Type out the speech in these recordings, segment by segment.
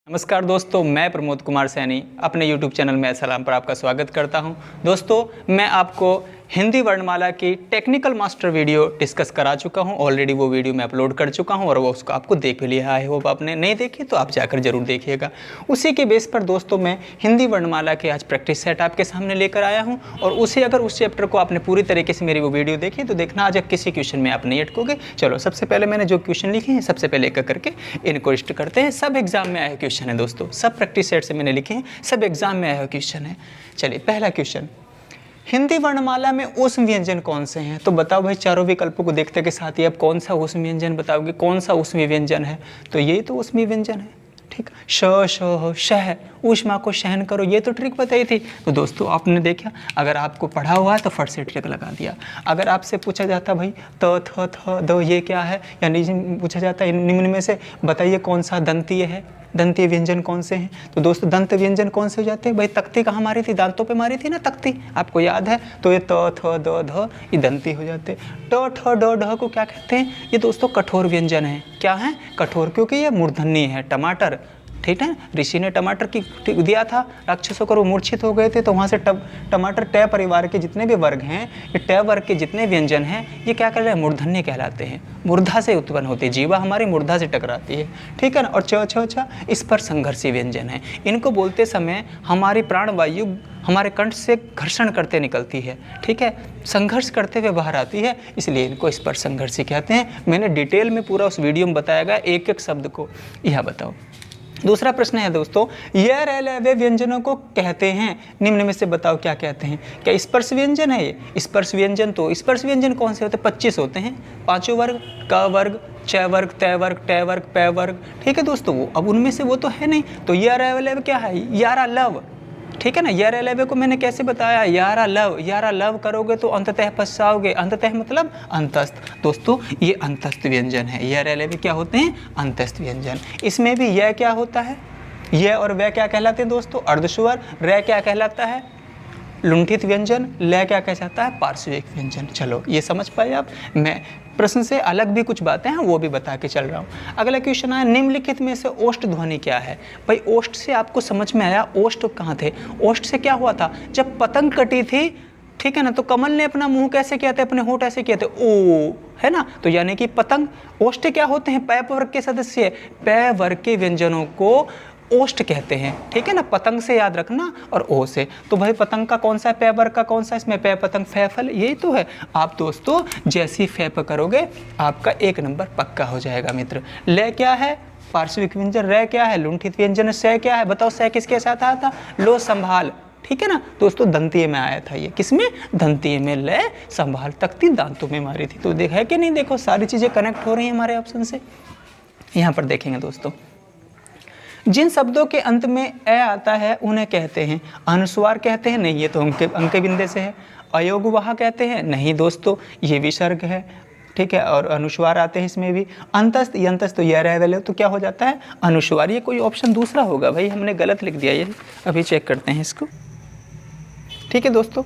नमस्कार दोस्तों, मैं प्रमोद कुमार सैनी अपने YouTube चैनल में सलाम पर आपका स्वागत करता हूं। दोस्तों, मैं आपको हिंदी वर्णमाला की टेक्निकल मास्टर वीडियो डिस्कस करा चुका हूं। ऑलरेडी वो वीडियो मैं अपलोड कर चुका हूं और वो उसको आपको देख भी लिया है। वो आपने नहीं देखी तो आप जाकर जरूर देखिएगा। उसी के बेस पर दोस्तों मैं हिंदी वर्णमाला के आज प्रैक्टिस सेट आपके सामने लेकर आया हूँ और उस चैप्टर को आपने पूरी तरीके से मेरी वो वीडियो देखी तो देखना आज किसी क्वेश्चन में आप नहीं अटकोगे। चलो, सबसे पहले मैंने जो क्वेश्चन लिखे हैं सबसे पहले एक करके इनको लिस्ट करते हैं। सब एग्जाम में आए क्वेश्चन है दोस्तों, सब प्रैक्टिस सेट से मैंने लिखे हैं, सब एग्जाम में आया क्वेश्चन है। चलिए, पहला क्वेश्चन, हिंदी वर्णमाला में ऊष्म व्यंजन कौन से हैं? तो बताओ भाई, चारों विकल्पों को देखते के साथ ही आप कौन सा ऊष्म व्यंजन बताओगे, कौन सा ऊष्मी व्यंजन है? तो ये तो ऊष्मी व्यंजन है। ठीक, शह, ऊष्मा को सहन करो, ये तो ट्रिक बताई थी। तो दोस्तों आपने देखा, अगर आपको पढ़ा हुआ है तो फट से ट्रिक लगा दिया। अगर आपसे पूछा जाता भाई त थ थ द ये क्या है, यानी पूछा जाता है निम्न में से बताइए कौन सा दंतीय है, दंतीय व्यंजन कौन से हैं? तो दोस्तों दंत व्यंजन कौन से हो जाते हैं भाई? तख्ती कहाँ मारी थी? दांतों पे मारी थी ना तख्ती, आपको याद है? तो ये त थ द ध ये दंती हो जाते हैं। ट ठ ड ढ को क्या कहते हैं? ये दोस्तों कठोर व्यंजन है। क्या है? कठोर, क्योंकि ये मूर्धन्य है। टमाटर, ठीक है, ऋषि ने टमाटर की दिया था राक्षसों को, वो मूर्छित हो गए थे, तो वहाँ से टमाटर टय परिवार के जितने भी वर्ग हैं, ये टय वर्ग के जितने व्यंजन हैं, ये क्या कर रहे हैं? मूर्धन्य कहलाते हैं। मूर्धा से उत्पन्न होती है, जीवा हमारी मूर्धा से टकराती है, ठीक है ना। और छ इस पर संघर्षी व्यंजन है। इनको बोलते समय हमारी प्राणवायु हमारे कंठ से घर्षण करते निकलती है, ठीक है, संघर्ष करते हुए बाहर आती है, इसलिए इनको इस पर संघर्षी कहते हैं। मैंने डिटेल में पूरा उस वीडियो में बताया गया एक एक शब्द को। यह बताओ। दूसरा प्रश्न है दोस्तों, यह रेलवे व्यंजनों को कहते हैं, निम्न में से बताओ क्या कहते हैं? क्या स्पर्श व्यंजन है ये? स्पर्श व्यंजन, तो स्पर्श व्यंजन कौन से होते हैं? 25 होते हैं, पांचों वर्ग, क वर्ग, च वर्ग, तय वर्ग, टय वर्ग, पै वर्ग, ठीक है दोस्तों। वो अब उनमें से वो तो है नहीं, तो यह रेलवे क्या है? यारा लव, ठीक है ना। यारा लव को मैंने कैसे बताया? यारा लव करोगे तो अंततः पछताओगे। अंततः मतलब अंतस्थ। दोस्तों ये अंतस्थ व्यंजन है। यारा लव क्या होते हैं? अंतस्थ व्यंजन। इसमें भी यह क्या होता है? यह और वह क्या कहलाते हैं दोस्तों? अर्धस्वर। रे क्या कहलाता है? लुंठित व्यंजन। ल क्या कहलाता है? पार्श्विक व्यंजन। चलो, ये समझ पाए आप। मैं प्रश्न से अलग भी कुछ बातें हैं वो भी बता के चल रहा हूँ। अगला क्वेश्चन है, निम्नलिखित में से ओष्ठ ध्वनि क्या है? भाई ओष्ठ से आपको समझ में आया, ओष्ठ कहाँ थे? ओष्ठ से क्या हुआ था? जब पतंग कटी थी, ठीक है ना, तो कमल ने अपना मुंह कैसे किया था? अपने होंठ ऐसे किए थे, ओ, है ना। तो यानी कि पतंग, ओष्ठ क्या होते हैं? पै वर्ग के सदस्य। पै वर्ग के व्यंजनों को ओष्ठ कहते हैं, ठीक है ना। पतंग से याद रखना और ओ से। तो भाई पतंग का कौन सा है? पै वर्ग का कौन सा? इसमें पै पतंग फै फल, यही तो है। आप दोस्तों जैसी फै करोगे आपका 1 नंबर पक्का हो जाएगा मित्र। ले क्या है? पार्श्विक व्यंजन। रे क्या है? लुंठित व्यंजन। सै क्या है? बताओ सै किसके साथ आया था? लो संभाल, ठीक है ना दोस्तों। दंतीय में आया था ये, किसमें? दंतीय में। ले संभाल, तख्ती दांतों में मारी थी। तो देखा है कि नहीं? देखो सारी चीजें कनेक्ट हो रही हैं हमारे ऑप्शन से। यहाँ पर देखेंगे दोस्तों, जिन शब्दों के अंत में ए आता है उन्हें कहते हैं अनुस्वार कहते हैं। नहीं, ये तो अंक बिंदे से है। अयोगवाह कहते हैं। नहीं दोस्तों, ये विसर्ग है, ठीक है, और अनुस्वार आते हैं इसमें भी। अंतस्थ, यंतस्थ तो यह रह वाले तो क्या हो जाता है? अनुस्वार। ये कोई ऑप्शन दूसरा होगा भाई, हमने गलत लिख दिया ये। अभी चेक करते हैं इसको, ठीक है दोस्तों।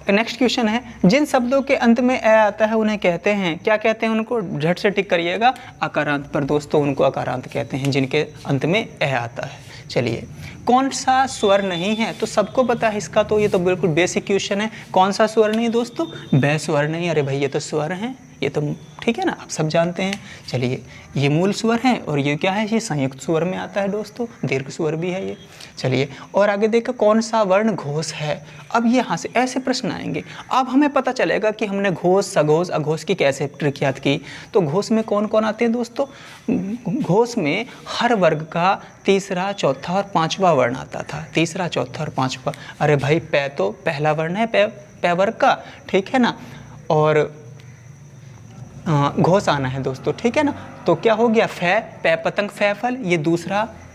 नेक्स्ट क्वेश्चन है, जिन शब्दों के अंत में ए आता है उन्हें कहते हैं, क्या कहते हैं उनको? झट से टिक करिएगा, अकारांत पर दोस्तों उनको अकारांत कहते हैं, जिनके अंत में ए आता है। चलिए, कौन सा स्वर नहीं है? तो सबको पता है इसका, तो ये तो बिल्कुल बेसिक क्वेश्चन है। कौन सा स्वर नहीं दोस्तों? ब स्वर नहीं। अरे भाई ये तो स्वर हैं, ये तो ठीक है ना, आप सब जानते हैं। चलिए, ये मूल स्वर है और ये क्या है? ये संयुक्त स्वर में आता है दोस्तों, दीर्घ स्वर भी है ये। चलिए, और आगे देखो, कौन सा वर्ण घोष है? अब यहाँ से ऐसे प्रश्न आएंगे, अब हमें पता चलेगा कि हमने घोष, सघोष, अघोष की कैसे ट्रिक याद की। तो घोष में कौन कौन आते हैं दोस्तों? घोष में हर वर्ग का तीसरा, चौथा और पांचवा वर्ण आता था। तीसरा, चौथा और पांचवा। अरे भाई पै तो पहला वर्ण है, पै वर्ग का, ठीक है ना। और घोष आना है दोस्तों, ठीक है ना। तो क्या हो गया? फै, पै पतंग फै फल, ये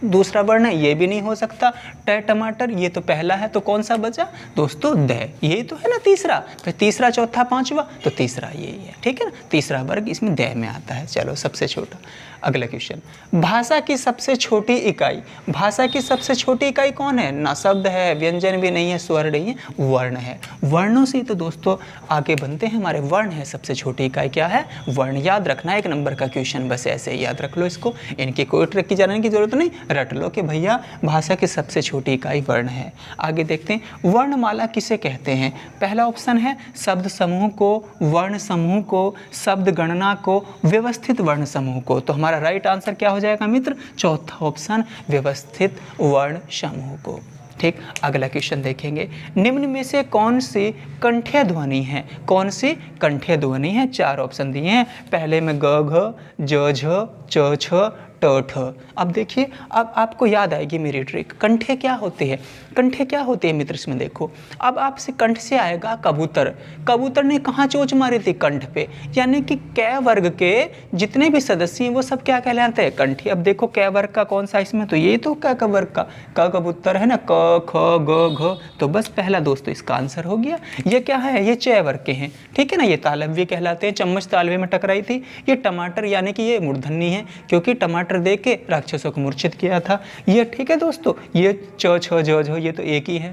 दूसरा वर्ण है, ये भी नहीं हो सकता। ट टमाटर, ये तो पहला है, तो कौन सा बचा दोस्तों? द, ये तो है ना तीसरा। फिर तीसरा, चौथा, पांचवा, तो तीसरा यही है, ठीक है ना। तीसरा वर्ग इसमें द में आता है। चलो, सबसे छोटा। अगला क्वेश्चन, भाषा की सबसे छोटी इकाई। भाषा की सबसे छोटी इकाई कौन है? ना शब्द है, व्यंजन भी नहीं है, स्वर नहीं है, वर्ण है। वर्णों से तो दोस्तों आगे बनते हैं हमारे, वर्ण है सबसे छोटी इकाई। क्या है? वर्ण। याद रखना, 1 नंबर का क्वेश्चन, बस ऐसे ही याद रख लो इसको, इनकी कोई ट्रिक की जानने की जरूरत नहीं। रट लो कि भैया भाषा की सबसे छोटी इकाई वर्ण है। आगे देखते हैं वर्णमाला किसे कहते हैं। पहला ऑप्शन है शब्द समूह को, वर्ण समूह को, शब्द गणना को, व्यवस्थित वर्ण समूह को। तो हमारा राइट आंसर क्या हो जाएगा मित्र, चौथा ऑप्शन व्यवस्थित वर्ण समूह को। ठीक, अगला क्वेश्चन देखेंगे, निम्न में से कौन सी कंठ्य ध्वनि है, कौन सी कंठ्य ध्वनि है। 4 ऑप्शन दिए हैं, पहले में ग घ, ज झ, च छ, ट ठ। अब देखिए, अब आपको याद आएगी मेरी ट्रिक। कंठे क्या होते हैं, कंठे क्या होते हैं मित्र, इसमें देखो। अब आपसे कंठ से आएगा कबूतर, कबूतर ने कहाँ चोंच मारी थी, कंठ पे, यानी कि कै वर्ग के जितने भी सदस्य हैं वो सब क्या कहलाते हैं, कंठी। अब देखो कै वर्ग का कौन सा इसमें, तो ये तो कै वर्ग का क कबूतर है ना, क ख ग घ। तो बस पहला दोस्तों इसका आंसर हो गया। ये क्या है, ये चय वर्ग के हैं, ठीक है ना। ये तालव्य कहलाते हैं, चम्मच तालवे में टकराई थी। ये टमाटर यानी कि ये मूर्धन्य है, क्योंकि टमाटर दे के राक्षसों को मूर्छित किया था ये, ठीक है दोस्तों। ये च छ ज झ ये तो एक ही है,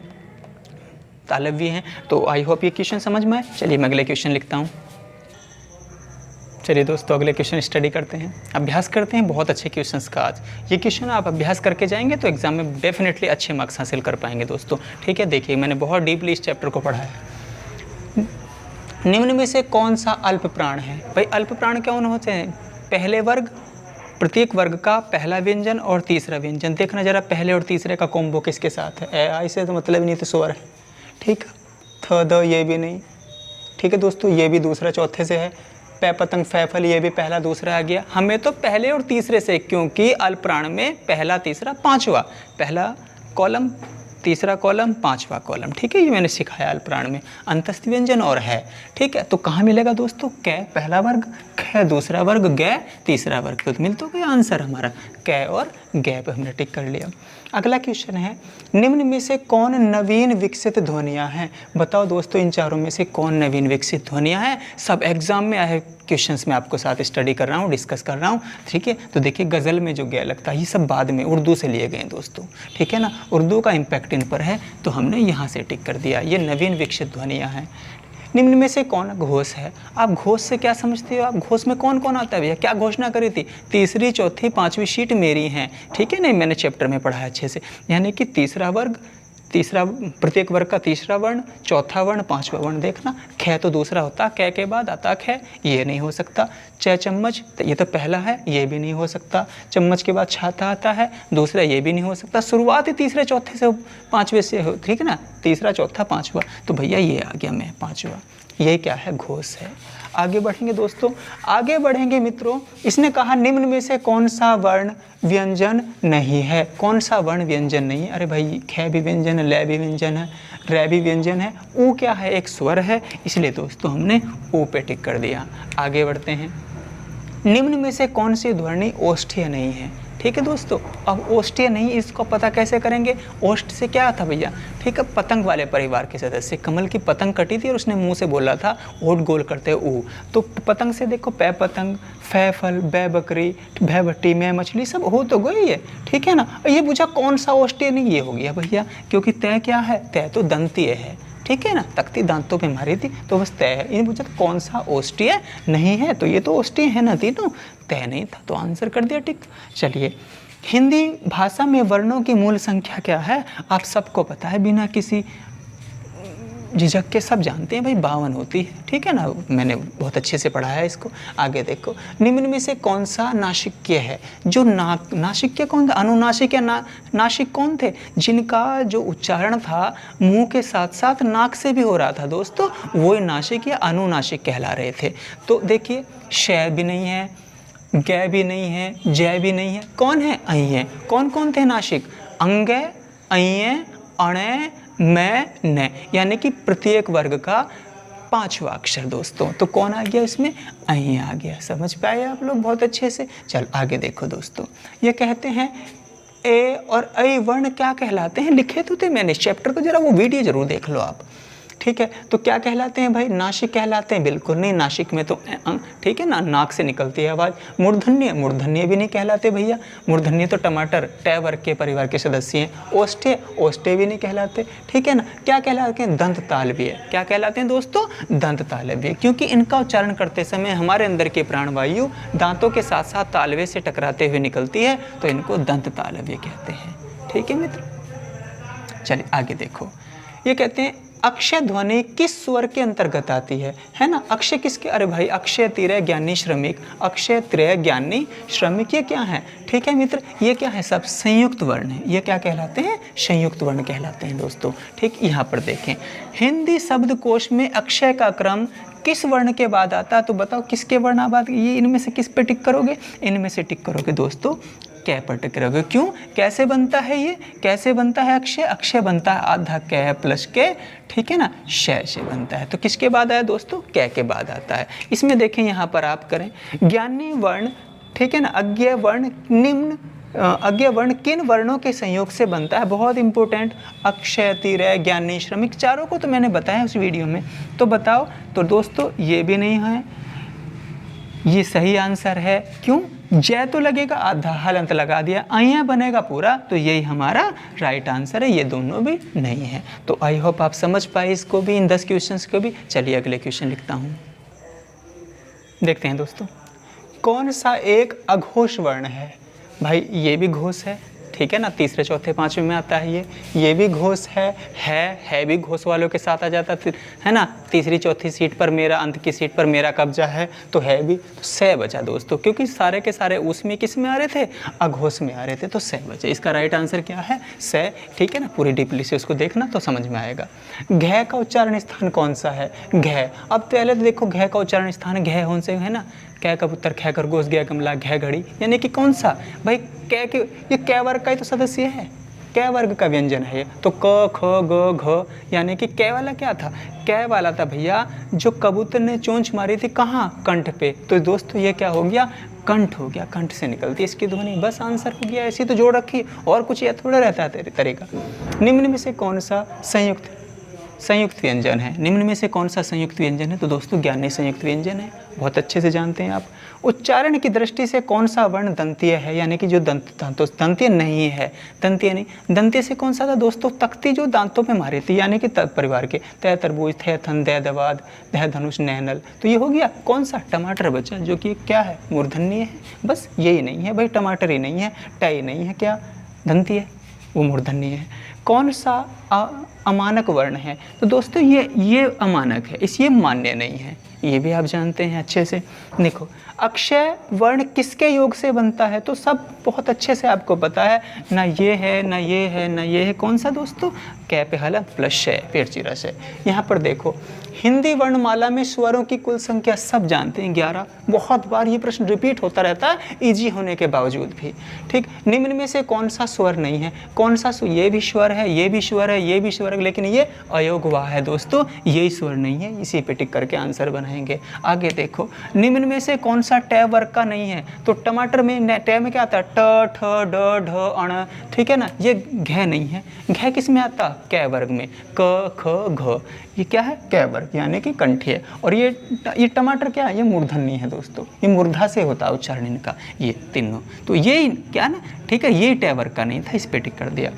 तालव्य है। तो आई होप ये क्वेश्चन समझ में आए। चलिए मैं अगले क्वेश्चन लिखता हूँ। चलिए दोस्तों अगले क्वेश्चन स्टडी करते हैं, अभ्यास करते हैं बहुत अच्छे क्वेश्चंस का। आज ये क्वेश्चन आप अभ्यास करके जाएंगे तो एग्जाम में डेफिनेटली अच्छे मार्क्स हासिल कर पाएंगे दोस्तों, ठीक है। देखिए मैंने बहुत डीपली इस चैप्टर को पढ़ा है। निम्न में से कौन सा अल्प प्राण है। भाई अल्प प्राण कौन होते हैं, पहले वर्ग, प्रत्येक वर्ग का पहला व्यंजन और तीसरा व्यंजन। देखना जरा पहले और तीसरे का कॉम्बो किसके साथ है। ए आई से तो मतलब नहीं, तो स्वर है, ठीक। थ द ये भी नहीं, ठीक है दोस्तों। ये भी दूसरा चौथे से है। पै पतंग फैफल ये भी पहला दूसरा आ गया। हमें तो पहले और तीसरे से, क्योंकि अल्प प्राण में पहला तीसरा पांचवा, पहला कॉलम तीसरा कॉलम पांचवा कॉलम, ठीक है। ये मैंने सिखाया अल्प प्राण में अंतस्थ व्यंजन और है, ठीक है। तो कहाँ मिलेगा दोस्तों, कै पहला वर्ग, ख दूसरा वर्ग, गै तीसरा वर्ग। तो मिल तो गया आंसर हमारा, कै और गै पे हमने टिक कर लिया। अगला क्वेश्चन है, निम्न में से कौन नवीन विकसित ध्वनियाँ हैं। बताओ दोस्तों इन चारों में से कौन नवीन विकसित ध्वनियाँ हैं। सब एग्जाम में आए क्वेश्चंस में आपको साथ स्टडी कर रहा हूँ, डिस्कस कर रहा हूँ, ठीक है। तो देखिए गज़ल में जो गै लगता है ये सब बाद में उर्दू से लिए गए हैं दोस्तों, ठीक है ना। उर्दू का इम्पैक्ट इन पर है तो हमने यहाँ से टिक कर दिया, ये नवीन विकसित ध्वनियाँ हैं। निम्न में से कौन घोष है। आप घोष से क्या समझते हो, आप घोष में कौन कौन आता है भैया, क्या घोषणा करी थी, तीसरी चौथी पांचवी शीट मेरी हैं, ठीक है। नहीं मैंने चैप्टर में पढ़ा है अच्छे से, यानी कि तीसरा वर्ग, तीसरा प्रत्येक वर्ग का तीसरा वर्ण, चौथा वर्ण, पांचवा वर्ण। देखना ख तो दूसरा होता, कै के बाद आता ख, ये नहीं हो सकता। च चम्मच तो ये तो पहला है, ये भी नहीं हो सकता। चम्मच के बाद छाता आता है दूसरा, ये भी नहीं हो सकता। शुरुआत ही तीसरे चौथे से पांचवे से हो, ठीक है ना, तीसरा चौथा पांचवा। तो भैया ये आ गया मैं पांचवा, ये क्या है, घोष है। आगे बढ़ेंगे दोस्तों, आगे बढ़ेंगे मित्रों। इसने कहा निम्न में से कौन सा वर्ण व्यंजन नहीं है, कौन सा वर्ण व्यंजन नहीं है। अरे भाई ख भी व्यंजन है, ल भी व्यंजन है, रै भी व्यंजन है, ऊ क्या है, एक स्वर है, इसलिए दोस्तों हमने ऊ पे टिक कर दिया। आगे बढ़ते हैं, निम्न में से कौन सी ध्वनि ओष्ठीय नहीं है, ठीक है दोस्तों। अब ओष्ठीय नहीं, इसको पता कैसे करेंगे। ओष्ठ से क्या था भैया, ठीक है, पतंग वाले परिवार के सदस्य। कमल की पतंग कटी थी और उसने मुंह से बोला था ओठ गोल करते ऊ, तो पतंग से देखो पै पतंग, फै फल, बै बकरी, भै भट्टी, मैं मछली, सब हो तो गई है, ठीक है ना। ये पूछा कौन सा ओष्ठीय नहीं, ये हो गया भैया, क्योंकि तय क्या है, तय तो दंतीय है, ठीक है ना, तख्ती दांतों पे मारी थी तो बस तय है। ये पूछा कौन सा ओष्ठीय नहीं है, तो ये तो ओष्ठीय है ना तीनों, तय नहीं था तो आंसर कर दिया टिक। चलिए हिंदी भाषा में वर्णों की मूल संख्या क्या है, आप सबको पता है, बिना किसी झिझक के सब जानते हैं भाई 52 होती है, ठीक है ना, मैंने बहुत अच्छे से पढ़ा है इसको। आगे देखो, निम्न में से कौन सा नासिक्य है, जो नासिक्य कौन था, अनुनासिक या नासिक कौन थे, जिनका जो उच्चारण था मुंह के साथ साथ नाक से भी हो रहा था दोस्तों, वो नासिक या अनुनासिक कहला रहे थे। तो देखिए शय भी नहीं है, गै भी नहीं है, जय भी नहीं है, कौन है, ऐ है। कौन कौन थे नासिक, अंगय, ऐ, अणय, मैं, न, यानी कि प्रत्येक वर्ग का पांचवा अक्षर दोस्तों। तो कौन आ गया इसमें, ऐ आ गया। समझ पाए आप लोग बहुत अच्छे से। चल आगे देखो दोस्तों, ये कहते हैं ए और ऐ वर्ण क्या कहलाते हैं, लिखे तो थे मैंने इस चैप्टर को, जरा वो वीडियो जरूर देख लो आप, ठीक है, तो क्या कहलाते हैं भाई, नासिक कहलाते हैं? बिल्कुल नहीं, नासिक में तो ठीक है ना, नाक से निकलती है आवाज़। मूर्धन्य, मूर्धन्य भी नहीं कहलाते भैया, मूर्धन्य तो टमाटर टै वर्ग के परिवार के सदस्य हैं। ओष्ठ्य, ओष्ठ्य भी नहीं कहलाते, ठीक है ना। क्या कहलाते हैं? दंत तालव्य। क्या कहलाते हैं दोस्तों? दंत तालव्य, क्योंकि इनका उच्चारण करते समय हमारे अंदर की प्राणवायु दांतों के साथ साथ तालवे से टकराते हुए निकलती है, तो इनको दंत तालव्य कहते हैं। ठीक है मित्र, चलिए आगे देखो। ये कहते हैं अक्षय ध्वनि किस स्वर के अंतर्गत आती है ना। अक्षय किसके? अरे भाई, अक्षय, तिरय, ज्ञानी, श्रमिक। अक्षय, तिरय, ज्ञानी, श्रमिक, ये क्या है? ठीक है मित्र, ये क्या है? सब संयुक्त वर्ण है। ये क्या कहलाते हैं? संयुक्त वर्ण कहलाते हैं दोस्तों। ठीक, यहाँ पर देखें, हिंदी शब्दकोश में अक्षय का क्रम किस वर्ण के बाद आता है? तो बताओ किसके वर्ण बाद? ये इनमें से किस पे टिक करोगे? इनमें से टिक करोगे दोस्तों, कै पर टिक करोगे। क्यों? कैसे बनता है ये? कैसे बनता है अक्षय? अक्षय बनता है आधा कै प्लस के, ठीक है ना, शय से बनता है। तो किसके बाद आया दोस्तों? कै के बाद आता है। इसमें देखें, यहाँ पर आप करें ज्ञानी वर्ण, ठीक है ना, अज्ञेय वर्ण, निम्न अज्ञेय वर्ण किन वर्णों के संयोग से बनता है? बहुत इंपॉर्टेंट, अक्षय, तिरय, ज्ञानी, श्रमिक, चारों को तो मैंने बताया उस वीडियो में। तो बताओ, तो दोस्तों ये भी नहीं है, ये सही आंसर है। क्यों? जय तो लगेगा, आधा हलंत लगा दिया, अय्या बनेगा पूरा, तो यही हमारा राइट आंसर है। ये दोनों भी नहीं है। तो आई होप आप समझ पाए इसको भी, इन 10 क्वेश्चंस को भी। चलिए अगले क्वेश्चन लिखता हूँ, देखते हैं दोस्तों। कौन सा एक अघोष वर्ण है? भाई ये भी घोष है, ठीक है ना, तीसरे चौथे पांचवें में आता है ये भी घोष है भी घोष वालों के साथ आ जाता है ना। तीसरी चौथी सीट पर मेरा, अंत की सीट पर मेरा कब्जा है, तो है भी, तो सह बचा दोस्तों, क्योंकि सारे के सारे उसमें किस में आ रहे थे? अघोष में आ रहे थे, तो सह बचा। इसका राइट आंसर क्या है? सह, ठीक है ना। पूरी डीपली से उसको देखना तो समझ में आएगा। घ का उच्चारण स्थान कौन सा है? घ। अब पहले तो देखो, घ का उच्चारण स्थान घ होने से है ना, कै कबूतर, ख खरगोश, गया कमला, घ घड़ी, यानी कि कौन सा भाई? कै के, ये कै वर्ग का ही तो सदस्य है, कै वर्ग का व्यंजन है ये। तो क, ख, ग, घ, यानी कि कै वाला क्या था? कै वाला था भैया जो कबूतर ने चोंच मारी थी, कहाँ? कंठ पे। तो दोस्तों ये क्या हो गया? कंठ हो गया, कंठ से निकलती है इसकी ध्वनि। बस आंसर हो गया, ऐसी तो जोड़ रखी, और कुछ ये थोड़ा रहता है तेरे तरीका। निम्न में से कौन सा संयुक्त व्यंजन है? निम्न में से कौन सा संयुक्त व्यंजन है? तो दोस्तों ज्ञानी संयुक्त व्यंजन है, बहुत अच्छे से जानते हैं आप। उच्चारण की दृष्टि से कौन सा वर्ण दंतीय है? यानी कि जो दंतीय नहीं है, दंतीय नहीं। दंतीय से कौन सा था दोस्तों? तख्ती जो दांतों पे मारी थी, यानी कि परिवार के तय, तरबूज, थे, थन, दय, दवाद, दह, धनुष, नैनल। तो ये हो गया कौन सा? टमाटर बचा, जो कि क्या है? मूर्धन्य है। बस यही नहीं है भाई, टमाटर ही नहीं है, टय नहीं है, क्या दंतीय? वो मूर्धन्य है। कौन सा अमानक वर्ण है? तो दोस्तों ये अमानक है, ये मान्य नहीं है, ये भी आप जानते हैं अच्छे से। देखो, अक्षय वर्ण किसके योग से बनता है? तो सब बहुत अच्छे से आपको पता है, ना ये है, ना ये है, ना ये है। कौन सा दोस्तों? कै पे हलंत प्लस शय, पेड़ चिरा शय। यहाँ पर देखो, हिंदी वर्णमाला में स्वरों की कुल संख्या सब जानते हैं, 11। बहुत बार ये प्रश्न रिपीट होता रहता है इजी होने के बावजूद भी। ठीक, निम्न में से कौन सा स्वर नहीं है? कौन सा? ये भी स्वर है, ये भी स्वर है, ये भी स्वर है, लेकिन ये अयोगवाह है दोस्तों, यही स्वर नहीं है। इसी पे टिक करके आंसर बनाएंगे। आगे देखो, निम्न में से कौन सा टै वर्ग का नहीं है? तो टमाटर में टै में क्या आता है? ट, ठ, ड, ढ, अण, ठीक है ना। ये घ नहीं है। घ किस में आता? कै वर्ग में। क, ख, घ, ये क्या है? कै वर्ग, यानी कि कंठीय। और ये टमाटर क्या है? ये मूर्धन्य है दोस्तों, ये मूर्धा से होता है उच्चारण इनका, ये तीनों। तो ये क्या ना, ठीक है, ये टै वर्ग का नहीं था, इस पे टिक कर दिया।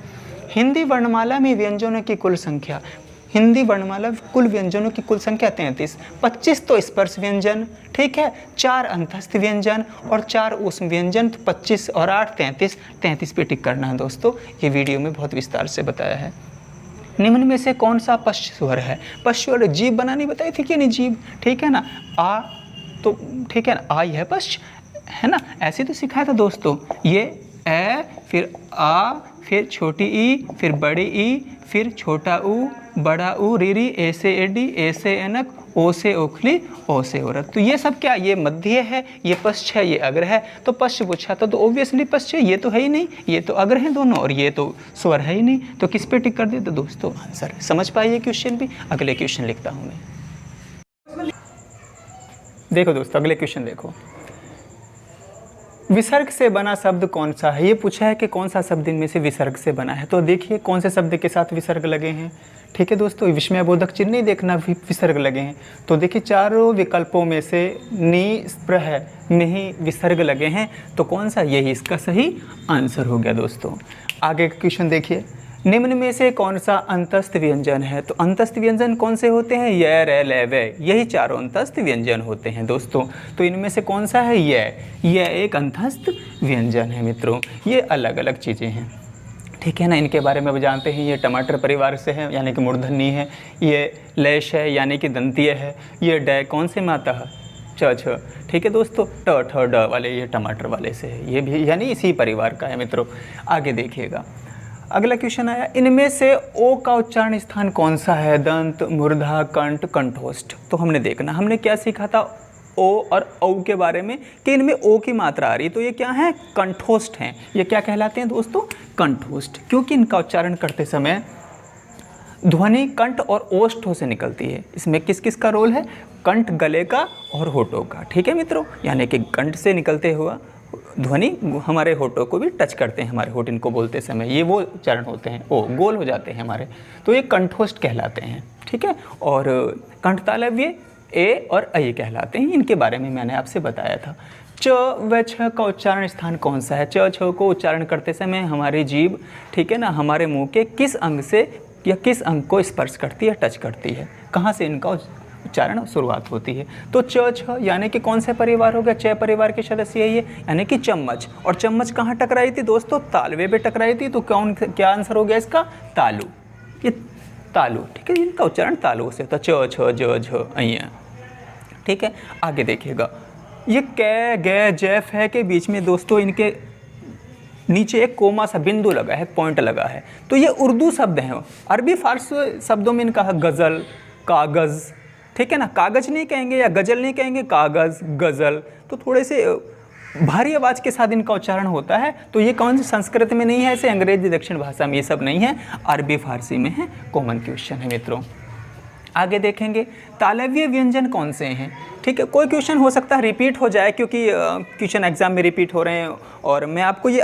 हिंदी वर्णमाला में व्यंजनों की कुल संख्या, हिंदी वर्णमाला कुल व्यंजनों की कुल संख्या 33। 25 तो स्पर्श व्यंजन, ठीक है, 4 अंतस्थ व्यंजन और 4 ऊष्म व्यंजन, तो 25 और 8 33। 33 पे टिक करना है दोस्तों, ये वीडियो में बहुत विस्तार से बताया है। निम्न में से कौन सा पश्च स्वर है? पश्च स्वर, जीभ बनानी बताई थी कि नहीं? जीभ, ठीक है ना। आ, तो ठीक है ना, आ है पश्च, है ना, ऐसे तो सिखाया था दोस्तों। ये ए, फिर आ, फिर छोटी ई, फिर बड़ी ई, फिर छोटा ऊ, बड़ा ऊ, रीरी, ए से एडी, ए से एनक, ओ से ओखली, ओ से औरत। तो ये सब क्या? ये मध्य है, ये पश्च है, ये अग्र है। तो पश्च पूछा था तो ऑब्वियसली पश्च है, ये तो है ही नहीं, ये तो अग्र है दोनों, और ये तो स्वर है ही नहीं। तो किस पे टिक कर दे? तो दोस्तों आंसर समझ पाइए क्वेश्चन भी। अगले क्वेश्चन लिखता हूँ मैं। देखो दोस्तों, अगले क्वेश्चन देखो। विसर्ग से बना शब्द कौन सा है? ये पूछा है कि कौन सा शब्द इनमें से विसर्ग से बना है। तो देखिए कौन से शब्द के साथ विसर्ग लगे हैं। ठीक है दोस्तों, विस्मयबोधक चिन्ह नहीं देखना, विसर्ग लगे हैं। तो देखिए चारों विकल्पों में से नि स्प्रह में ही विसर्ग लगे हैं, तो कौन सा? यही इसका सही आंसर हो गया दोस्तों। आगे का क्वेश्चन देखिए, निम्न में से कौन सा अंतस्थ व्यंजन है? तो अंतस्थ व्यंजन कौन से होते हैं? य, र, ल, व, यही चारों अंतस्थ व्यंजन होते हैं दोस्तों। तो इनमें से कौन सा है? यह एक अंतस्थ व्यंजन है मित्रों। ये अलग अलग चीज़ें हैं, ठीक है ना। इनके बारे में अब जानते हैं। ये टमाटर परिवार से है यानी कि मूर्धन्य है। ये लैश है यानी कि दंतीय है। ये ड कौन से माता है? च छ, ठीक है दोस्तों। ट ठ ड वाले ये टमाटर वाले से है, ये भी यानी इसी परिवार का है मित्रों। आगे देखिएगा, अगला क्वेश्चन आया, इनमें से ओ का उच्चारण स्थान कौन सा है? दंत, मूर्धा, कंठ, कंठोष्ठ। तो हमने देखना, हमने क्या सीखा था ओ और औ के बारे में कि इनमें ओ की मात्रा आ रही है, तो ये क्या है? कंठोष्ठ हैं। ये क्या कहलाते हैं दोस्तों? कंठोष्ठ, क्योंकि इनका उच्चारण करते समय ध्वनि कंठ और ओष्ठों से निकलती है। इसमें किस किस का रोल है? कंठ, गले का और होठों का, ठीक है मित्रों। यानी कि कंठ से निकलते हुआ ध्वनि हमारे होठों को भी टच करते हैं, हमारे होठ इनको बोलते समय ये वो उच्चारण होते हैं, ओ गोल हो जाते हैं हमारे, तो ये कंठोष्ठ कहलाते हैं, ठीक है। और कंठतालव्य ए और ऐ कहलाते हैं। इनके बारे में मैंने आपसे बताया था। च व छ का उच्चारण स्थान कौन सा है? च छ को उच्चारण करते समय हमारी जीभ, ठीक है ना, हमारे मुंह के किस अंग से या किस अंग को स्पर्श करती है, टच करती है? कहाँ से इनका उच्चारण शुरुआत होती है? तो च छ यानी कि कौन से परिवार हो गया? च परिवार के सदस्य है ये, यानी कि चम्मच। और चम्मच कहाँ टकराई थी दोस्तों? तालवे पे टकराई थी। तो क्या आंसर हो गया इसका? तालु। ये तालु, ठीक है, इनका उच्चारण तालु से होता है। च छ ज झ ऐ, ठीक है। आगे देखिएगा, ये कै गे जैफ है के बीच में दोस्तों इनके नीचे एक कोमा सा बिंदु लगा है, पॉइंट लगा है। तो ये उर्दू शब्द हैं। अरबी फारसी शब्दों में इनका है गज़ल, कागज़, ठीक है ना। कागज़ नहीं कहेंगे या गज़ल नहीं कहेंगे, कागज़, गज़ल। तो थोड़े से भारी आवाज़ के साथ इनका उच्चारण होता है। तो ये कौन सी संस्कृत में नहीं है, ऐसे अंग्रेजी दक्षिण भाषा में ये सब नहीं है, अरबी फारसी में है। कॉमन क्वेश्चन है मित्रों। आगे देखेंगे, तालव्य व्यंजन कौन से हैं? ठीक है, कोई क्वेश्चन हो सकता है रिपीट हो जाए, क्योंकि क्वेश्चन एग्जाम में रिपीट हो रहे हैं। और मैं आपको ये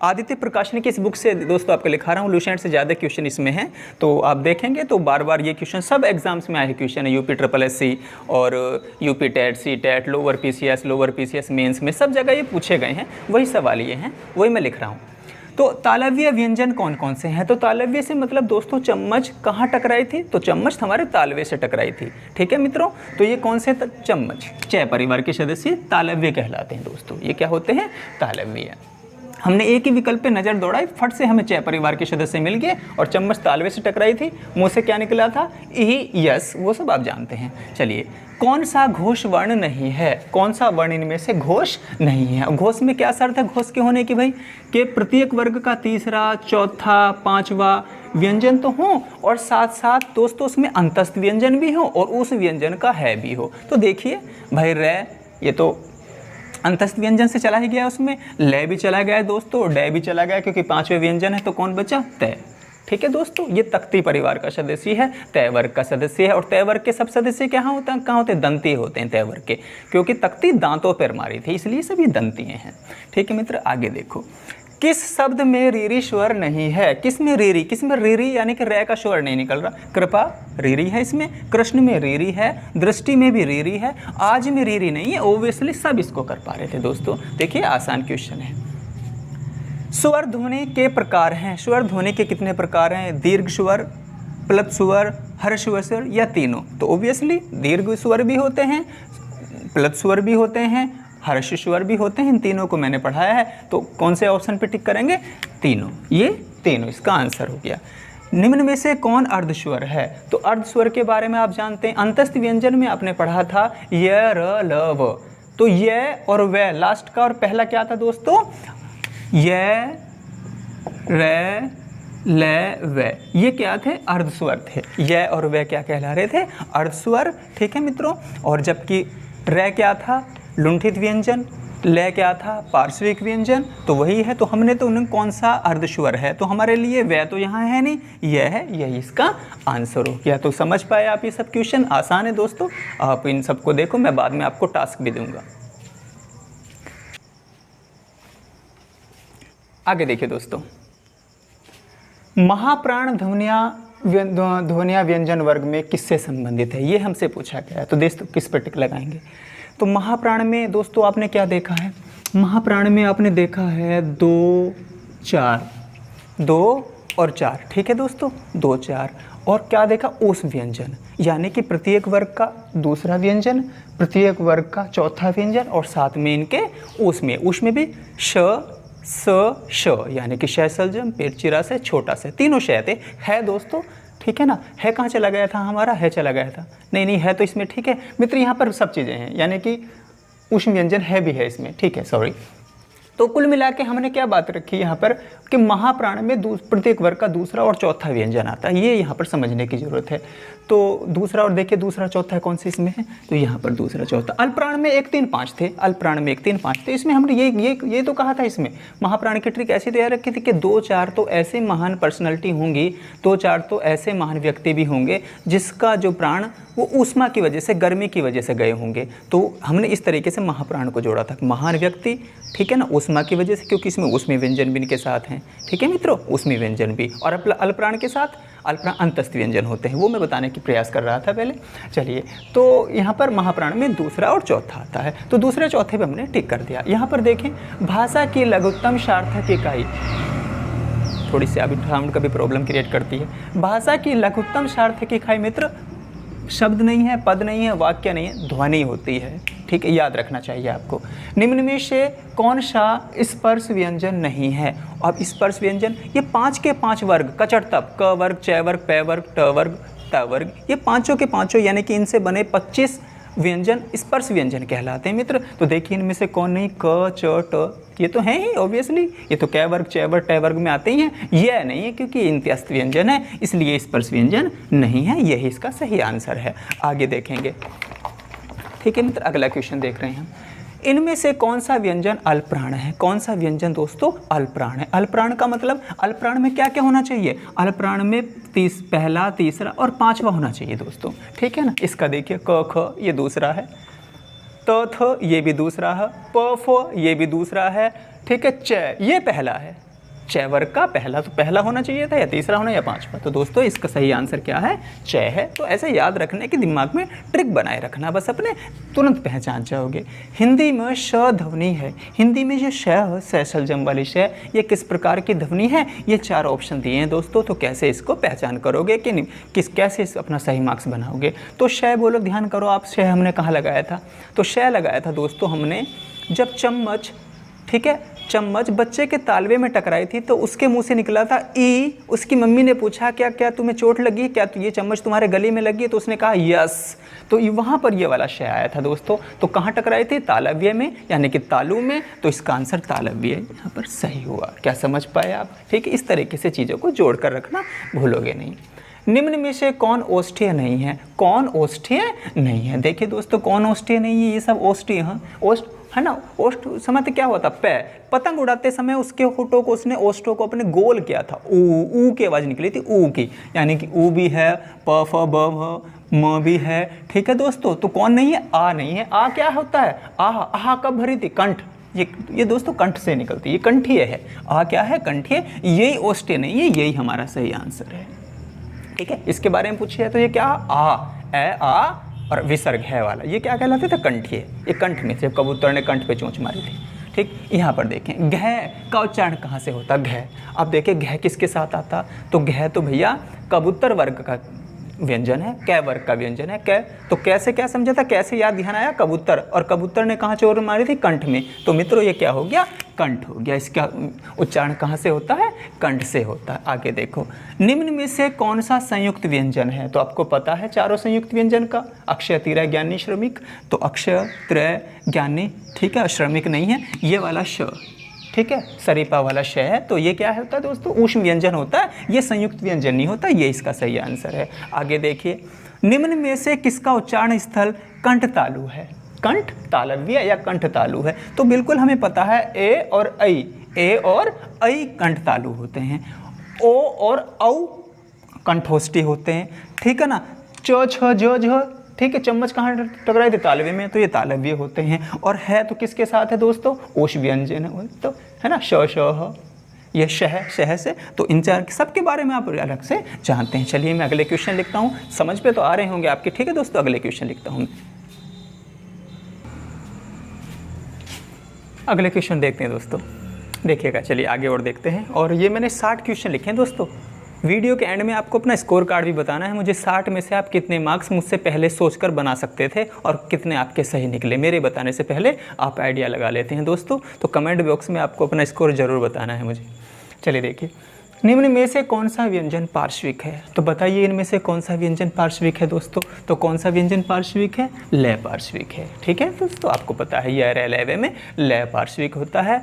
आदित्य प्रकाशन की इस बुक से दोस्तों आपको लिखा रहा हूँ। लुसेंट से ज़्यादा क्वेश्चन इसमें हैं, तो आप देखेंगे तो बार बार ये क्वेश्चन सब एग्जाम्स में आए क्वेश्चन है। UPSSC और UP TET, C TET, lower PCS mains में सब जगह ये पूछे गए हैं। वही सवाल ये हैं, वही मैं लिख रहा हूँ। तो तालव्य व्यंजन कौन कौन से हैं? तो तालव्य से मतलब दोस्तों चम्मच कहाँ टकराई थी? तो चम्मच हमारे तालवे से टकराई थी, ठीक है मित्रों। तो ये कौन से? चम्मच। च परिवार के सदस्य तालव्य कहलाते हैं दोस्तों। ये क्या होते हैं? तालव्य। हमने एक ही विकल्प पे नज़र दौड़ाई, फट से हमें च परिवार के सदस्य मिल गए और चम्मच तालवे से टकराई थी। मुँह से क्या निकला था? ई, यस, वो सब आप जानते हैं। चलिए, कौन सा घोष वर्ण नहीं है? कौन सा वर्ण इनमें से घोष नहीं है? घोष में क्या शर्त है घोष के होने की भाई? कि प्रत्येक वर्ग का तीसरा, चौथा, पांचवा व्यंजन तो हो और साथ साथ दोस्तों उसमें अंतस्थ व्यंजन भी हो और उस व्यंजन का है भी हो। तो देखिए भाई, र ये तो अंतस्थ व्यंजन से चला ही गया, उसमें ल भी चला गया दोस्तों, ड भी चला गया, क्योंकि पांचवें व्यंजन है। तो कौन बचा? तय, ठीक है दोस्तों। ये तख्ती परिवार का सदस्य है, तय वर्ग का सदस्य है। और तय वर्ग के सब सदस्य कहाँ होते हैं? दंती होते हैं तय वर्ग के, क्योंकि तख्ती दांतों पर मारी थी, इसलिए सभी दंतीय हैं, ठीक है मित्र। आगे देखो, किस शब्द में रीरी स्वर नहीं है? किस में रीरी? किस में रीरी यानी कि रै का स्वर नहीं निकल रहा? कृपा रीरी है इसमें, कृष्ण में रीरी है, दृष्टि में भी रीरी है, आज में रीरी नहीं है। ओब्वियसली सब इसको कर पा रहे थे दोस्तों। देखिए आसान क्वेश्चन है। स्वर ध्वनि के प्रकार हैं। स्वर ध्वनि के कितने प्रकार हैं? दीर्घ स्वर, प्लत स्वर, हर्ष स्वर या तीनों? तो ओब्वियसली दीर्घ स्वर भी होते हैं, प्लत स्वर भी होते हैं, हर्ष स्वर भी होते हैं। इन तीनों को मैंने पढ़ाया है। तो कौन से ऑप्शन पे टिक करेंगे? तीनों। ये तीनों इसका आंसर हो गया। निम्न में से कौन अर्धस्वर है? तो अर्धस्वर के बारे में आप जानते हैं, अंतस्थ व्यंजन में आपने पढ़ा था य, र, ल, व। तो य और व लास्ट का और पहला क्या था दोस्तों? य, र, ल, व, ये क्या थे? अर्धस्वर थे। य और व क्या कहला रहे थे? अर्धस्वर, ठीक है मित्रों। और जबकि र क्या था? लुंठित व्यंजन, ल क्या था? पार्श्विक व्यंजन। तो वही है। तो हमने तो उन्हें कौन सा अर्धस्वर है? तो हमारे लिए व तो यहाँ है नहीं, यह है, यही इसका आंसर हो गया। तो समझ पाए आप? ये सब क्वेश्चन आसान है दोस्तों, आप इन सबको देखो, मैं बाद में आपको टास्क भी दूंगा। आगे देखिए दोस्तों, महाप्राण ध्वनियाँ व्यंजन वर्ग में किससे संबंधित है, ये हमसे पूछा गया है। तो दोस्तों किस पर टिक लगाएंगे। तो महाप्राण में दोस्तों आपने क्या देखा है, महाप्राण में आपने देखा है 2 4, 2 और 4, ठीक है दोस्तों, 2 4। और क्या देखा, ओस व्यंजन, यानी कि प्रत्येक वर्ग का दूसरा व्यंजन, प्रत्येक वर्ग का चौथा व्यंजन, और साथ में इनके ओस में भी श स श, यानी कि शैसलजम, पेट चिरा से, छोटा से, तीनों शय थे। है दोस्तों, ठीक है ना। है कहाँ चला गया था हमारा, है चला गया था, नहीं है तो इसमें, ठीक है मित्र, यहाँ पर सब चीज़ें हैं, यानी कि उष्ण व्यंजन है भी है इसमें, ठीक है, सॉरी। तो कुल मिला के हमने क्या बात रखी यहाँ पर कि महाप्राण में प्रत्येक वर्ग का दूसरा और चौथा व्यंजन आता है, ये यहाँ पर समझने की जरूरत है। तो दूसरा और देखिए दूसरा चौथा कौन से इसमें है, तो यहाँ पर दूसरा चौथा। अल्पप्राण में 1 3 5 थे, अल्पप्राण में 1 3 5 थे। इसमें हमने ये तो कहा था, इसमें महाप्राण की ट्रिक ऐसी तैयार रखी थी कि 2 4 तो ऐसे महान पर्सनैलिटी होंगी, 2 4 तो ऐसे महान व्यक्ति भी होंगे जिसका जो प्राण वो ऊष्मा की वजह से, गर्मी की वजह से गए होंगे। तो हमने इस तरीके से महाप्राण को जोड़ा था, महान व्यक्ति, ठीक है ना, ऊष्मा की वजह से, क्योंकि इसमें ऊष्मी व्यंजन भी इनके साथ हैं, ठीक है मित्रों, ऊष्मी व्यंजन भी। और अल्पप्राण के साथ अल्पप्राण अंतस्थ व्यंजन होते हैं, वो मैं बताने की प्रयास कर रहा था पहले। चलिए, तो यहाँ पर महाप्राण में दूसरा और चौथा आता है, तो दूसरे चौथे पे हमने टिक कर दिया। यहाँ पर देखें, भाषा की लघुत्तम सार्थक इकाई, थोड़ी सी अभी साउंड का भी प्रॉब्लम क्रिएट करती है। भाषा की लघुत्तम सार्थक इकाई मित्र शब्द नहीं है, पद नहीं है, वाक्य नहीं है, ध्वनि होती है, ठीक है, याद रखना चाहिए आपको। निम्न में से कौन सा स्पर्श व्यंजन नहीं है। अब स्पर्श व्यंजन, ये 5 के 5 वर्ग, कचड़ तप, क वर्ग, च वर्ग, प वर्ग, ट वर्ग, त वर्ग, ये पांचों के पांचों, यानी कि इनसे बने 25 व्यंजन स्पर्श व्यंजन कहलाते हैं मित्र। तो देखिए इनमें से कौन नहीं, क च ट, ये तो हैं ही ऑब्वियसली, ये तो कै वर्ग, च वर्ग, ट वर्ग में आते ही हैं। ये नहीं है क्योंकि इंत्यस्त व्यंजन है, इसलिए स्पर्श व्यंजन नहीं है, यही इसका सही आंसर है। आगे देखेंगे, ठीक है मित्र, अगला क्वेश्चन देख रहे हैं हम। इनमें से कौन सा व्यंजन अल्पप्राण है। कौन सा व्यंजन दोस्तों अल्पप्राण है। अल्पप्राण का मतलब अल्पप्राण में क्या क्या होना चाहिए, अल्पप्राण में पहला, तीसरा और पांचवा होना चाहिए दोस्तों, ठीक है ना। इसका देखिए, क ख ये दूसरा है, त थ ये भी दूसरा है, प फ ये भी दूसरा है, ठीक है, च ये पहला है। च वर्ग का पहला, तो पहला होना चाहिए था, या तीसरा होना या पांचवा। तो दोस्तों इसका सही आंसर क्या है, च है। तो ऐसे याद रखने की दिमाग में ट्रिक बनाए रखना, बस अपने तुरंत पहचान जाओगे। हिंदी में श ध्वनि है, हिंदी में जो श है, सैसलजम वाली श, ये किस प्रकार की ध्वनि है, ये 4 ऑप्शन दिए हैं दोस्तों। तो कैसे इसको पहचान करोगे कि नहीं, कैसे अपना सही मार्क्स बनाओगे। तो श बोलो, ध्यान करो आप, श हमने कहाँ लगाया था, तो श लगाया था दोस्तों हमने जब चम्मच, ठीक है, चम्मच बच्चे के तालवे में टकराई थी तो उसके मुंह से निकला था ई। उसकी मम्मी ने पूछा क्या क्या तुम्हें चोट लगी है, क्या ये चम्मच तुम्हारे गले में लगी है, तो उसने कहा यस। तो वहाँ पर ये वाला शय आया था दोस्तों। तो कहाँ टकराई थी, तालव्य में, यानी कि तालु में। तो इसका आंसर तालव्य यहाँ पर सही हुआ। क्या समझ पाए आप, ठीक है। इस तरीके से चीज़ों को जोड़ कर रखना, भूलोगे नहीं। निम्न में से कौन ओष्ठीय नहीं है। कौन ओष्ठीय नहीं है, देखिए दोस्तों कौन ओष्ठीय नहीं है, ये सब ओष्ठीय हैं। ओष्ठ है ना, ओष्ठ समय तो क्या होता, पैर, पतंग उड़ाते समय उसके होठों को, उसने ओष्ठों को अपने गोल किया था, ऊ की आवाज़ निकली थी, ऊ की, यानी कि ऊ भी है, प फ ब भ म भी है, ठीक है दोस्तों। तो कौन नहीं है, आ नहीं है। आ क्या होता है, आह कब भरी थी, कंठ, ये दोस्तों कंठ से निकलती है, ये कंठीय है। आ क्या है, कंठीय, यही ओष्ठीय नहीं है, यही हमारा सही आंसर है, ठीक है। इसके बारे में पूछिए तो ये क्या, आ और विसर्ग है वाला, ये क्या कहलाते थे, कंठीय। ये कंठ में, जब कबूतर ने कंठ पे चोंच मारी थी, ठीक। यहाँ पर देखें, घ का उच्चारण कहाँ से होता, घ। अब देखें घ किसके साथ आता, तो घ तो भैया कबूतर वर्ग का व्यंजन है, कै वर्ग का व्यंजन है, कै। तो कैसे क्या समझा था, कैसे याद ध्यान आया, कबूतर, और कबूतर ने कहाँ चोट मारी थी, कंठ में। तो मित्रों ये क्या हो गया, कंठ हो गया। इसका उच्चारण कहाँ से होता है, कंठ से होता है। आगे देखो, निम्न में से कौन सा संयुक्त व्यंजन है। तो आपको पता है चारों संयुक्त व्यंजन का, अक्षय, त्रय, ज्ञानी, श्रमिक। तो अक्षय, त्रय, ज्ञानी, ठीक है, श्रमिक नहीं है, ये वाला श, ठीक है, सरीपा वाला श है। तो ये क्या होता है दोस्तों, ऊष्म व्यंजन होता है, ये संयुक्त व्यंजन नहीं होता, ये इसका सही आंसर है। आगे देखिए, निम्न में से किसका उच्चारण स्थल कंठ तालु है। कंठ तालव्य या कंठ तालु है। तो बिल्कुल हमें पता है ए और ऐ कंठ तालु होते हैं, ओ और औ कंठोष्ठी होते हैं, ठीक है ना। च छ ज झ, ठीक है, चम्मच कहाँ टकराए थे, तालव्य में, तो ये तालव्य होते हैं। और है तो किसके साथ है दोस्तों, ओष व्यंजन है, तो है ना, श श ह, ये शह से, तो इन चार सब के बारे में आप अलग से जानते हैं। चलिए मैं अगले क्वेश्चन लिखता हूँ, समझ पे तो आ रहे होंगे आपके, ठीक है दोस्तों। अगले क्वेश्चन लिखता हूँ, अगले क्वेश्चन देखते हैं दोस्तों, देखिएगा। चलिए आगे और देखते हैं। और ये मैंने 60 क्वेश्चन लिखे हैं दोस्तों। वीडियो के एंड में आपको अपना स्कोर कार्ड भी बताना है मुझे, 60 में से आप कितने मार्क्स मुझसे पहले सोचकर बना सकते थे और कितने आपके सही निकले। मेरे बताने से पहले आप आइडिया लगा लेते हैं दोस्तों, तो कमेंट बॉक्स में आपको अपना स्कोर ज़रूर बताना है मुझे। चलिए देखिए, निम्न में से कौन सा व्यंजन पार्श्विक है? तो बताइए इनमें से कौन सा व्यंजन पार्श्विक है दोस्तों? तो कौन सा व्यंजन पार्श्विक है? लय पार्श्विक है, ठीक है दोस्तों। आपको पता है यह लय में लय पार्श्विक होता है,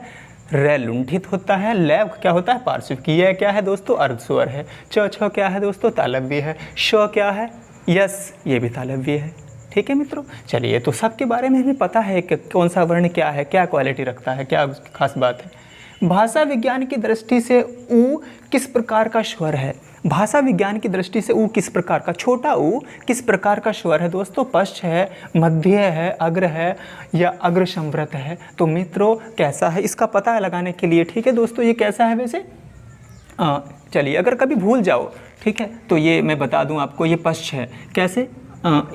र लुंठित होता है, लय क्या होता है? पार्श्विक। यह क्या है दोस्तों? अर्धस्वर है। च छ क्या है दोस्तों? तालव्य है। श क्या है? यस, ये भी तालव्य है, ठीक है मित्रों। चलिए, तो सबके बारे में हमें पता है कि कौन सा वर्ण क्या है, क्या क्वालिटी रखता है, क्या खास बात है। भाषा विज्ञान की दृष्टि से ऊ किस प्रकार का स्वर है? भाषा विज्ञान की दृष्टि से ऊ किस प्रकार का, छोटा ऊ किस प्रकार का स्वर है दोस्तों? पश्च है, मध्य है, अग्र है या अग्र संवृत है? तो मित्रों कैसा है इसका पता लगाने के लिए, ठीक है दोस्तों, ये कैसा है वैसे? चलिए, अगर कभी भूल जाओ, ठीक है, तो ये मैं बता दूं आपको, ये पश्च है। कैसे?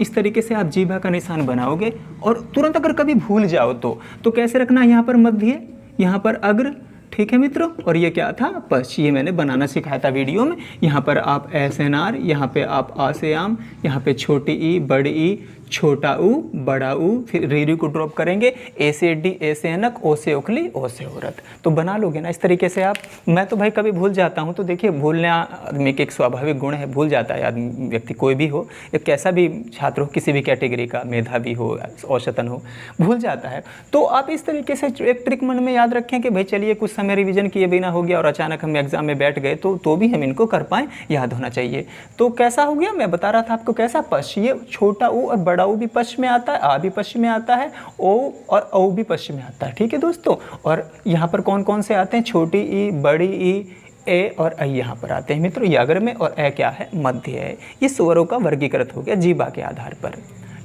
इस तरीके से आप जीभा का निशान बनाओगे और तुरंत अगर कभी भूल जाओ तो कैसे रखना? यहाँ पर मध्य, यहाँ पर अग्र, ठीक है मित्रों। और ये क्या था? पश्च। ये मैंने बनाना सिखाया था वीडियो में। यहाँ पर आप ऐसेनार, यहाँ पे आप आ से आम, यहाँ पे छोटी ई, बड़ी ई, छोटा ऊ, बड़ा ऊ, फिर रीरी को ड्रॉप करेंगे, ए से डी, ए से अनक, ओ से उखली, ओ से औरत। तो बना लोगे ना इस तरीके से आप। मैं तो भाई कभी भूल जाता हूँ, तो देखिए भूलना आदमी के एक स्वाभाविक गुण है, भूल जाता है आदमी, व्यक्ति कोई भी हो, एक कैसा भी छात्र हो, किसी भी कैटेगरी का, मेधावी हो, औसतन हो, भूल जाता है। तो आप इस तरीके से एक ट्रिक मन में याद रखें कि भाई चलिए कुछ समय रिविजन किए बिना हो गया और अचानक हम एग्जाम में बैठ गए, तो भी हम इनको कर पाएँ, याद होना चाहिए। तो कैसा हो गया? मैं बता रहा था आपको कैसा? पश्च। ये छोटा ऊ और बड़ा ऊ भी पश्चिम में आता है, आ भी पश्चिम में आता है, ओ और औ भी पश्चिम में आता है, ठीक है दोस्तों। और यहाँ पर कौन कौन से आते हैं? छोटी ई, बड़ी ई, ए और ऐ यहाँ पर आते हैं मित्रों, ये अग्र में, और ए क्या है? मध्य है। ये स्वरों का वर्गीकृत हो गया जीवा के आधार पर,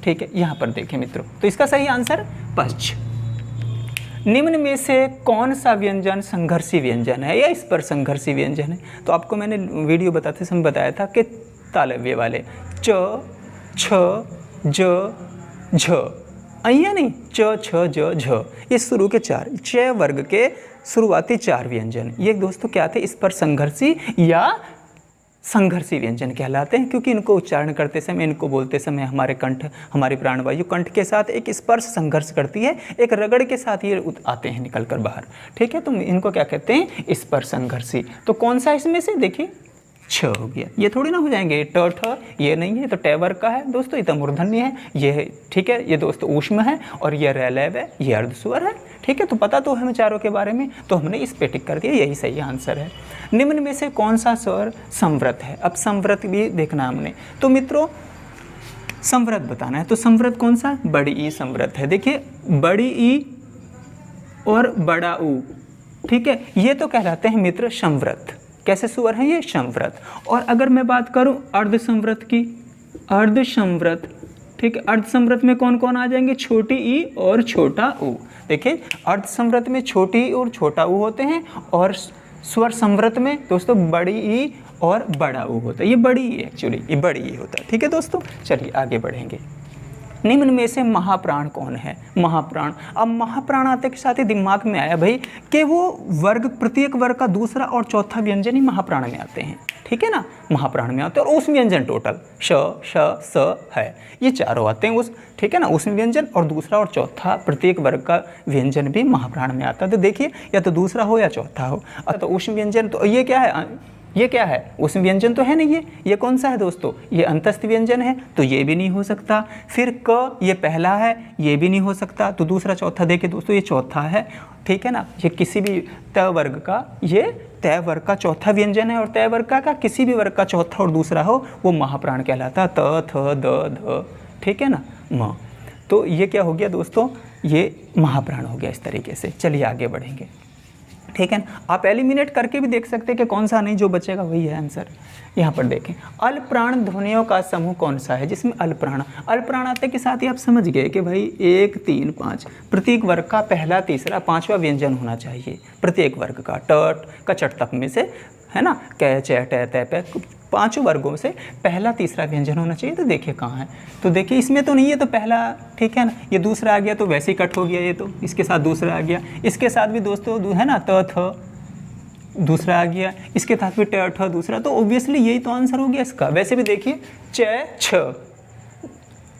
ठीक है। यहाँ पर देखें मित्रों, तो इसका सही आंसर पश्च। निम्न में से कौन सा व्यंजन संघर्षी व्यंजन है या इस पर संघर्षी व्यंजन है? तो आपको मैंने वीडियो बताते समय बताया था कि तालव्य वाले च, छ, ज, झ, अइया नहीं, च, छ, ज, झ, ये शुरू के चार, च वर्ग के शुरुआती चार व्यंजन, ये दोस्तों क्या थे? इस पर संघर्षी या संघर्षी व्यंजन कहलाते हैं, क्योंकि इनको उच्चारण करते समय, इनको बोलते समय हमारे कंठ, हमारी प्राणवायु कंठ के साथ एक स्पर्श संघर्ष करती है, एक रगड़ के साथ ये आते हैं निकल कर बाहर, ठीक है। तो इनको क्या कहते हैं? स्पर्श संघर्षी। तो कौन सा इसमें से? देखिए छ हो गया, ये थोड़ी ना हो जाएंगे ट ठ, ये नहीं है, तो ट वर्ग का है दोस्तों, ये तो मूर्धन्य है, ये है, ठीक है, ये दोस्तों ऊष्म है, और ये रैलैव है, ये अर्धस्वर है, ठीक है। तो पता तो हमें चारों के बारे में, तो हमने इस पे टिक कर दिया, यही सही आंसर है। निम्न में से कौन सा स्वर संवृत है? अब संवृत भी देखना हमने, तो मित्रों संवृत बताना है। तो संवृत कौन सा? बड़ी ई संवृत है। देखिए बड़ी ई और बड़ा ऊ, ठीक है, ये तो कहलाते हैं मित्र संवृत। कैसे स्वर हैं ये? संवृत। और अगर मैं बात करूं अर्ध संवृत की, अर्ध संवृत, ठीक है, अर्ध संवृत में कौन कौन आ जाएंगे? छोटी ई और छोटा ऊ। देखिए अर्ध संवृत में छोटी ई और छोटा ऊ होते हैं, और स्वर संवृत में दोस्तों बड़ी ई और बड़ा ऊ होता है। ये बड़ी ई एक्चुअली, ये बड़ी ई होता है, ठीक है दोस्तों। चलिए आगे बढ़ेंगे। निम्न में से महाप्राण कौन है? महाप्राण। अब महाप्राण आते के साथ ही दिमाग में आया भाई कि वो वर्ग, प्रत्येक वर्ग का दूसरा और चौथा व्यंजन ही महाप्राण में आते हैं, ठीक है ना, महाप्राण में आते हैं। और उस व्यंजन टोटल श, श, स है, ये चारों आते हैं उस, ठीक है ना, उसमें व्यंजन, और दूसरा और चौथा प्रत्येक वर्ग का व्यंजन भी महाप्राण में आता है। तो देखिए या तो दूसरा हो या चौथा हो। तो उष्म व्यंजन, तो ये क्या है? ये क्या है? उष्म व्यंजन तो है नहीं, ये कौन सा है दोस्तों? ये अंतस्थ व्यंजन है, तो ये भी नहीं हो सकता। फिर क, ये पहला है, ये भी नहीं हो सकता। तो दूसरा चौथा देखिए दोस्तों, ये चौथा है, ठीक है ना। ये किसी भी त वर्ग का, ये तय वर्ग का चौथा व्यंजन है, और तय वर्ग का किसी भी वर्ग का चौथा और दूसरा हो वो महाप्राण कहलाता। त, थ, द, ध, ठीक है ना, म। तो ये क्या हो गया दोस्तों? ये महाप्राण हो गया इस तरीके से। चलिए आगे बढ़ेंगे। ठीक है ना। आप एलिमिनेट करके भी देख सकते हैं कि कौन सा नहीं, जो बचेगा वही है आंसर। यहाँ पर देखें, अल्पप्राण ध्वनियों का समूह कौन सा है जिसमें अल्पप्राण, अल्पप्राण आते के साथ ही आप समझ गए कि भाई 1 3 5 प्रत्येक वर्ग का पहला तीसरा पांचवा व्यंजन होना चाहिए प्रत्येक वर्ग का, ट कचट तक में से, है ना, कै च ट त प, पांचों वर्गों से पहला तीसरा व्यंजन होना चाहिए। तो देखिए कहाँ है, तो देखिए इसमें तो नहीं है, तो पहला, ठीक है ना, ये दूसरा आ गया तो वैसे ही कट हो गया, ये तो इसके साथ दूसरा आ गया, इसके साथ भी दोस्तों है ना त थ दूसरा आ गया, इसके साथ भी ट ठ दूसरा, तो ऑब्वियसली यही तो आंसर हो गया इसका। वैसे भी देखिए छ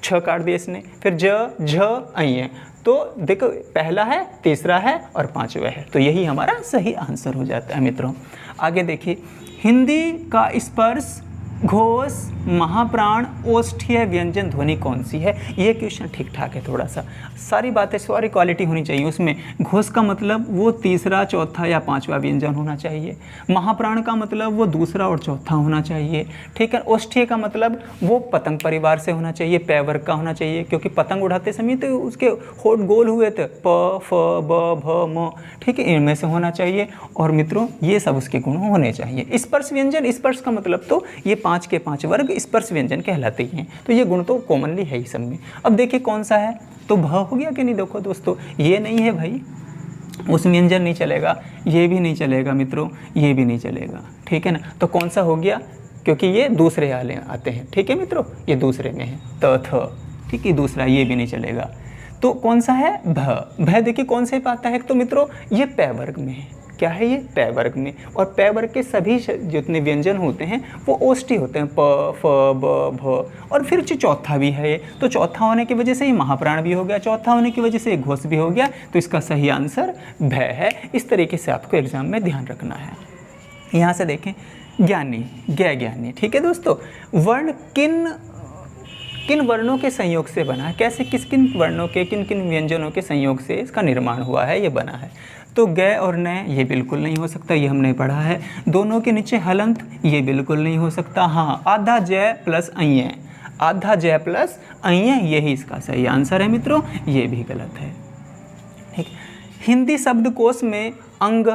छ काट दिया इसने, फिर ज झ आई है, तो देखो पहला है, तीसरा है और पांचवा है, तो यही हमारा सही आंसर हो जाता है मित्रों। आगे देखिए, हिंदी का स्पर्श, घोष, महाप्राण, ओष्ठीय व्यंजन ध्वनि कौन सी है? ये क्वेश्चन ठीक ठाक है, थोड़ा सा सारी बातें सारी क्वालिटी होनी चाहिए उसमें। घोष का मतलब वो तीसरा चौथा या पांचवा व्यंजन होना चाहिए, महाप्राण का मतलब वो दूसरा और चौथा होना चाहिए, ठीक है। ओष्ठीय का मतलब वो पतंग परिवार से होना चाहिए, पै वर्ग का होना चाहिए, क्योंकि पतंग उड़ाते समय तो उसके होठ गोल हुए थे, प फ ब भ म, ठीक है, इनमें से होना चाहिए। और मित्रों ये सब उसके गुण होने चाहिए। स्पर्श व्यंजन, स्पर्श का मतलब तो ये 5 के 5 वर्ग स्पर्श व्यंजन कहलाते हैं, तो ये गुण तो कॉमनली है ही सब में। अब देखिए कौन सा है, तो भ हो गया कि नहीं, देखो दोस्तों ये नहीं है भाई, उस व्यंजन नहीं चलेगा, ये भी नहीं चलेगा मित्रों, ये भी नहीं चलेगा, ठीक है ना। तो कौन सा हो गया, क्योंकि ये दूसरे वाले आते हैं, ठीक है मित्रों, ये दूसरे में है त थ, ठीक है, दूसरा ये भी नहीं चलेगा। तो कौन सा है, भ देखिए कौन से पे आता है, तो मित्रों ये पै वर्ग में है, क्या है ये, पै वर्ग में। और पै वर्ग के सभी जितने व्यंजन होते हैं वो ओष्ठी होते हैं, प फ ब भ, और फिर जो चौथा भी है, तो चौथा होने की वजह से ये महाप्राण भी हो गया, चौथा होने की वजह से ये घोष भी हो गया, तो इसका सही आंसर भय है। इस तरीके से आपको एग्जाम में ध्यान रखना है। यहाँ से देखें, ज्ञानी, ज्ञानी, ठीक है दोस्तों, वर्ण किन वर्णों के संयोग से बना है, कैसे किन वर्णों के किन व्यंजनों के संयोग से इसका निर्माण हुआ है, ये बना है। तो ग और न ये बिल्कुल नहीं हो सकता, ये हमने पढ़ा है। दोनों के नीचे हलंत, ये बिल्कुल नहीं हो सकता। हाँ, आधा जय प्लस अय, आधा जय प्लस अय, यही इसका सही आंसर है मित्रों, ये भी गलत है, ठीक। हिंदी शब्दकोश में अंग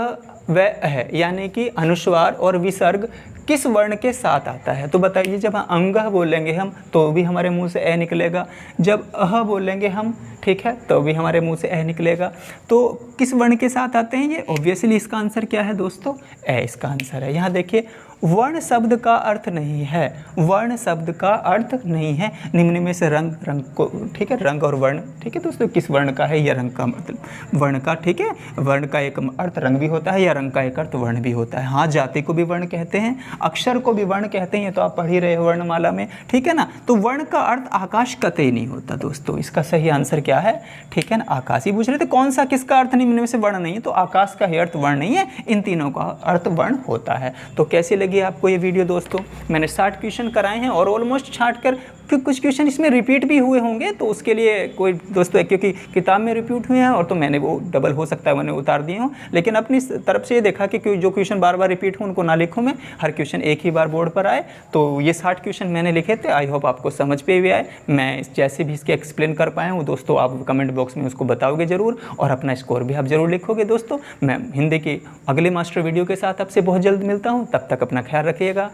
व अह यानी कि अनुस्वार और विसर्ग किस वर्ण के साथ आता है? तो बताइए, जब अंग बोलेंगे हम तो भी हमारे मुंह से ए निकलेगा, जब अह बोलेंगे हम, ठीक है, तो भी हमारे मुंह से ए निकलेगा। तो किस वर्ण के साथ आते हैं ये? ऑब्वियसली इसका आंसर क्या है दोस्तों? ए इसका आंसर है। यहाँ देखिए, वर्ण शब्द का अर्थ नहीं है, वर्ण शब्द का अर्थ नहीं है, निम्न में से रंग को, ठीक है, रंग और वर्ण, ठीक है दोस्तों, किस वर्ण का है या रंग का मतलब वर्ण का, ठीक है, वर्ण का एक अर्थ रंग भी होता है या रंग का एक अर्थ वर्ण भी होता है। हाँ, जाति को भी वर्ण कहते हैं, अक्षर को भी वर्ण कहते हैं, ये तो आप पढ़ ही रहे हो वर्णमाला में, ठीक है ना। तो वर्ण का अर्थ आकाश कतई नहीं होता दोस्तों, इसका सही आंसर क्या है? ठीक है ना, आकाश ही पूछ रहे थे, कौन सा किसका अर्थ निम्न में से वर्ण नहीं है, तो आकाश का ही अर्थ वर्ण नहीं है, इन तीनों का अर्थ वर्ण होता है। तो कैसी लगी आपको ये वीडियो दोस्तों? मैंने 60 क्वेश्चन कराए हैं और ऑलमोस्ट छाट कर, क्योंकि कुछ क्वेश्चन इसमें रिपीट भी हुए होंगे, तो उसके लिए कोई दोस्तों, क्योंकि किताब में रिपीट हुए हैं और तो मैंने वो डबल हो सकता है मैंने उतार दिए हों, लेकिन अपनी तरफ से ये देखा कि जो क्वेश्चन बार बार रिपीट हो उनको ना लिखूँ मैं, हर क्वेश्चन एक ही बार बोर्ड पर आए। तो ये 60 क्वेश्चन मैंने लिखे थे, आई होप आपको समझ पे भी आए। मैं जैसे भी इसके एक्सप्लेन कर पाया हूँ दोस्तों, आप कमेंट बॉक्स में उसको बताओगे ज़रूर, और अपना स्कोर भी आप ज़रूर लिखोगे दोस्तों। मैं हिंदी की अगले मास्टर वीडियो के साथ आपसे बहुत जल्द मिलता हूँ, तब तक अपना ख्याल रखिएगा।